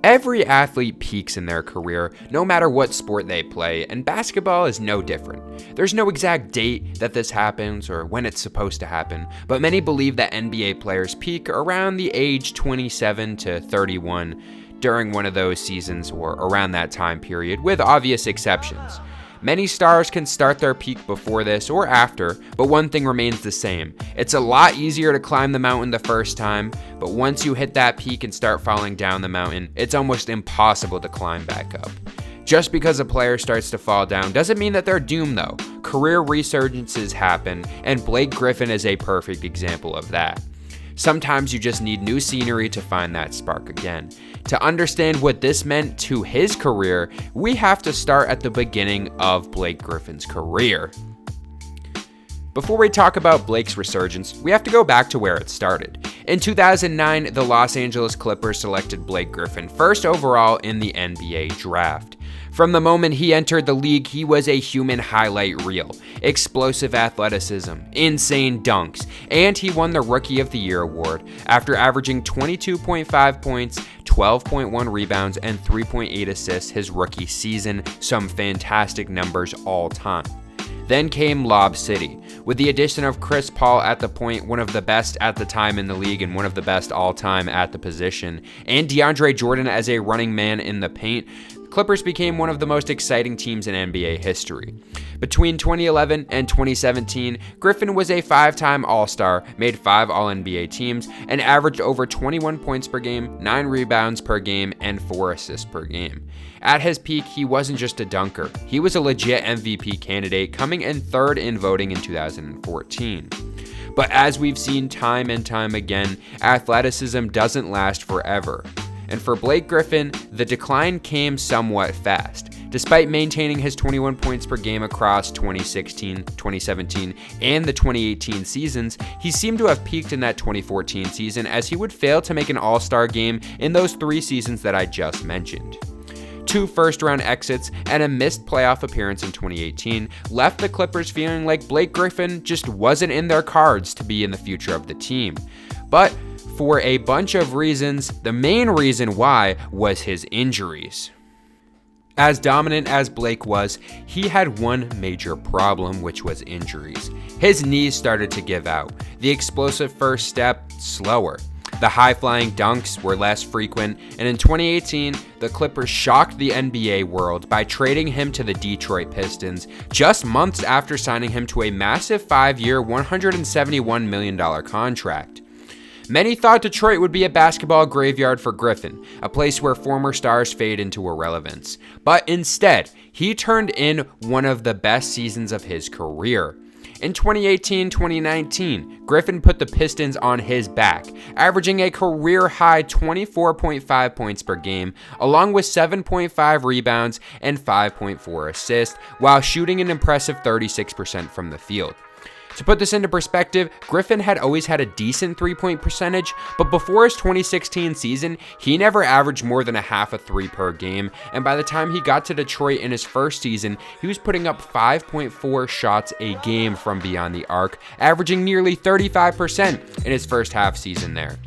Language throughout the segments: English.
Every athlete peaks in their career, no matter what sport they play, and basketball is no different. There's no exact date that this happens or when it's supposed to happen, but many believe that NBA players peak around the age 27 to 31 during one of those seasons or around that time period, with obvious exceptions. Many stars can start their peak before this or after, but one thing remains the same. It's a lot easier to climb the mountain the first time, but once you hit that peak and start falling down the mountain, it's almost impossible to climb back up. Just because a player starts to fall down doesn't mean that they're doomed though. Career resurgences happen, and Blake Griffin is a perfect example of that. Sometimes you just need new scenery to find that spark again. To understand what this meant to his career, we have to start at the beginning of Blake Griffin's career. Before we talk about Blake's resurgence, we have to go back to where it started. In 2009, the Los Angeles Clippers selected Blake Griffin first overall in the NBA draft. From the moment he entered the league, he was a human highlight reel. Explosive athleticism, insane dunks, and he won the Rookie of the Year award after averaging 22.5 points, 12.1 rebounds, and 3.8 assists his rookie season, some fantastic numbers all time. Then came Lob City. With the addition of Chris Paul at the point, one of the best at the time in the league and one of the best all time at the position, and DeAndre Jordan as a running man in the paint, Clippers became one of the most exciting teams in NBA history. Between 2011 and 2017, Griffin was a 5-time All-Star, made 5 All-NBA teams, and averaged over 21 points per game, 9 rebounds per game, and 4 assists per game. At his peak, he wasn't just a dunker. He was a legit MVP candidate, coming in third in voting in 2014. But as we've seen time and time again, athleticism doesn't last forever. And for Blake Griffin, the decline came somewhat fast. Despite maintaining his 21 points per game across 2016, 2017, and the 2018 seasons, he seemed to have peaked in that 2014 season as he would fail to make an All-Star game in those 3 seasons that I just mentioned. 2 first-round exits and a missed playoff appearance in 2018 left the Clippers feeling like Blake Griffin just wasn't in their cards to be in the future of the team. But for a bunch of reasons, the main reason why was his injuries. As dominant as Blake was, he had one major problem, which was injuries. His knees started to give out, the explosive first step slower. The high-flying dunks were less frequent, and in 2018, the Clippers shocked the NBA world by trading him to the Detroit Pistons just months after signing him to a massive 5-year, $171 million contract. Many thought Detroit would be a basketball graveyard for Griffin, a place where former stars fade into irrelevance. But instead, he turned in one of the best seasons of his career. In 2018-2019, Griffin put the Pistons on his back, averaging a career-high 24.5 points per game, along with 7.5 rebounds and 5.4 assists, while shooting an impressive 36% from the field. To put this into perspective, Griffin had always had a decent three-point percentage, but before his 2016 season, he never averaged more than a half a 3 per game, and by the time he got to Detroit in his first season, he was putting up 5.4 shots a game from beyond the arc, averaging nearly 35% in his first half season there.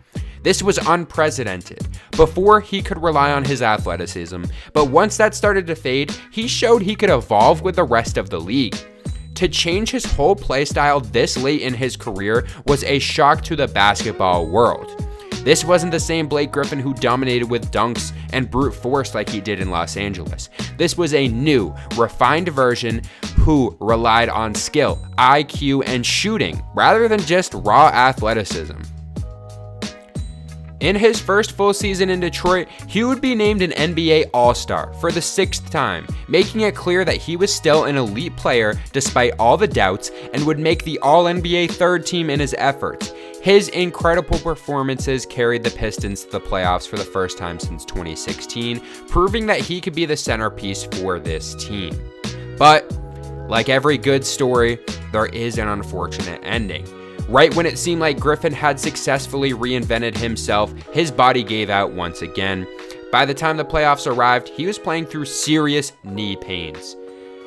This was unprecedented. Before, he could rely on his athleticism, but once that started to fade, he showed he could evolve with the rest of the league. To change his whole playstyle this late in his career was a shock to the basketball world. This wasn't the same Blake Griffin who dominated with dunks and brute force like he did in Los Angeles. This was a new, refined version who relied on skill, IQ, and shooting rather than just raw athleticism. In his first full season in Detroit, he would be named an NBA All-Star for the 6th time, making it clear that he was still an elite player despite all the doubts and would make the All-NBA 3rd team in his efforts. His incredible performances carried the Pistons to the playoffs for the first time since 2016, proving that he could be the centerpiece for this team. But, like every good story, there is an unfortunate ending. Right when it seemed like Griffin had successfully reinvented himself, his body gave out once again. By the time the playoffs arrived, he was playing through serious knee pains.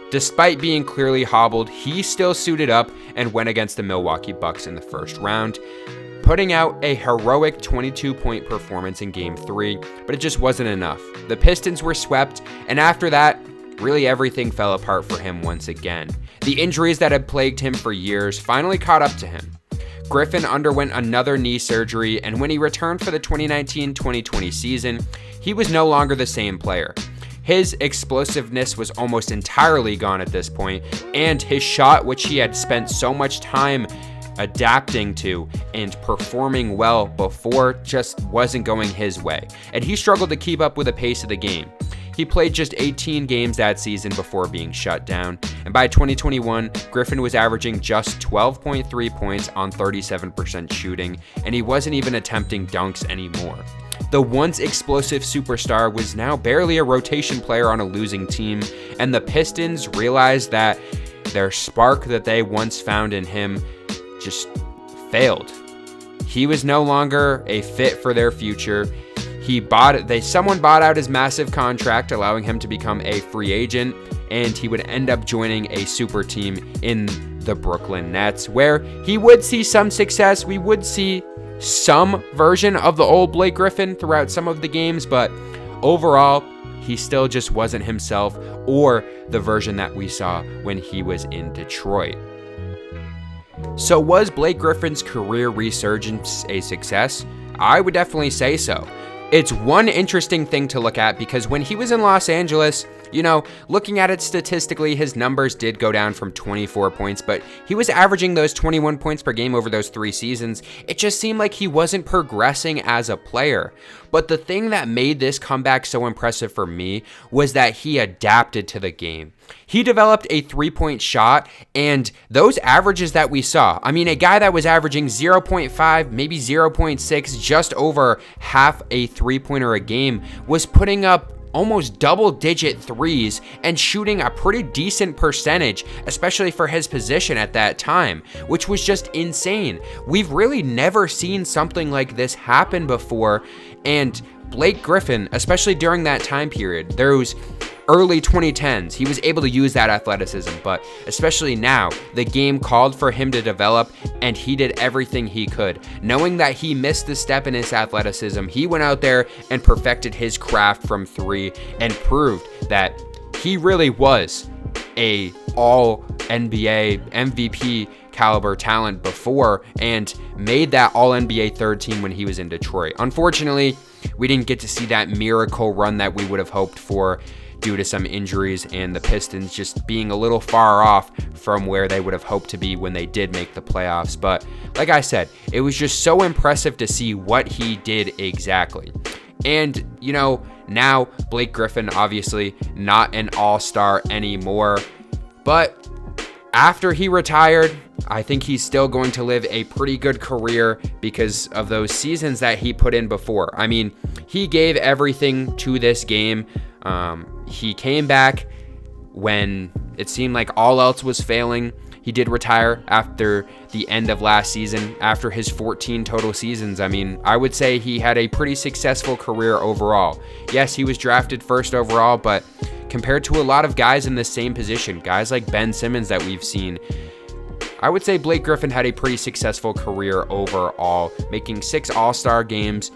Despite being clearly hobbled, he still suited up and went against the Milwaukee Bucks in the first round. putting out a heroic 22-point performance in Game 3, but it just wasn't enough. The Pistons were swept, and after that, really everything fell apart for him once again. The injuries that had plagued him for years finally caught up to him. Griffin underwent another knee surgery, and when he returned for the 2019-2020 season, he was no longer the same player. His explosiveness was almost entirely gone at this point, and his shot, which he had spent so much time adapting to and performing well before, just wasn't going his way, and he struggled to keep up with the pace of the game. He played just 18 games that season before being shut down, and by 2021, Griffin was averaging just 12.3 points on 37% shooting, and he wasn't even attempting dunks anymore. The once explosive superstar was now barely a rotation player on a losing team, and the Pistons realized that their spark that they once found in him just failed. He was no longer a fit for their future. Someone bought out his massive contract, allowing him to become a free agent, and he would end up joining a super team in the Brooklyn Nets, where he would see some success. We would see some version of the old Blake Griffin throughout some of the games, but overall, he still just wasn't himself or the version that we saw when he was in Detroit. So was Blake Griffin's career resurgence a success? I would definitely say so. It's one interesting thing to look at because when he was in Los Angeles, looking at it statistically, his numbers did go down from 24 points, but he was averaging those 21 points per game over those 3 seasons. It just seemed like he wasn't progressing as a player. But the thing that made this comeback so impressive for me was that he adapted to the game. He developed a 3-point shot, and those averages that we saw, a guy that was averaging 0.5, maybe 0.6, just over half a 3-pointer a game, was putting up almost double-digit threes and shooting a pretty decent percentage, especially for his position at that time, which was just insane. We've really never seen something like this happen before, and Blake Griffin, especially during that time period, those early 2010s, he was able to use that athleticism, but especially now, the game called for him to develop, and he did everything he could. Knowing that he missed the step in his athleticism, he went out there and perfected his craft from 3 and proved that he really was a all-NBA MVP caliber talent before and made that all-NBA third team when he was in Detroit. Unfortunately, we didn't get to see that miracle run that we would have hoped for due to some injuries and the Pistons just being a little far off from where they would have hoped to be when they did make the playoffs. But like I said, it was just so impressive to see what he did exactly. And, now Blake Griffin, obviously not an all-star anymore, but after he retired, I think he's still going to live a pretty good career because of those seasons that he put in before. He gave everything to this game. He came back when it seemed like all else was failing. He did retire after the end of last season, after his 14 total seasons. I would say he had a pretty successful career overall. Yes, he was drafted first overall, but compared to a lot of guys in the same position, guys like Ben Simmons that we've seen, I would say Blake Griffin had a pretty successful career overall, making 6 All-Star games,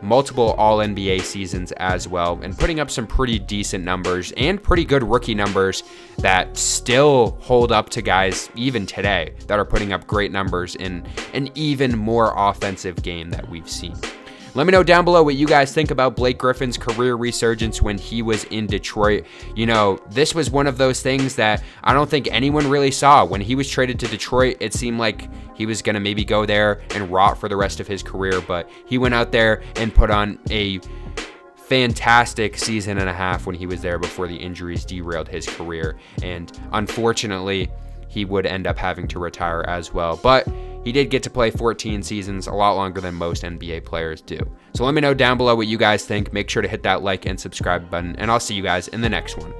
multiple All-NBA seasons as well, and putting up some pretty decent numbers and pretty good rookie numbers that still hold up to guys even today that are putting up great numbers in an even more offensive game that we've seen. Let me know down below what you guys think about Blake Griffin's career resurgence when he was in Detroit. This was one of those things that I don't think anyone really saw. When he was traded to Detroit, it seemed like he was going to maybe go there and rot for the rest of his career, but he went out there and put on a fantastic season and a half when he was there before the injuries derailed his career, and unfortunately, he would end up having to retire as well, but he did get to play 14 seasons, a lot longer than most NBA players do. So let me know down below what you guys think. Make sure to hit that like and subscribe button, and I'll see you guys in the next one.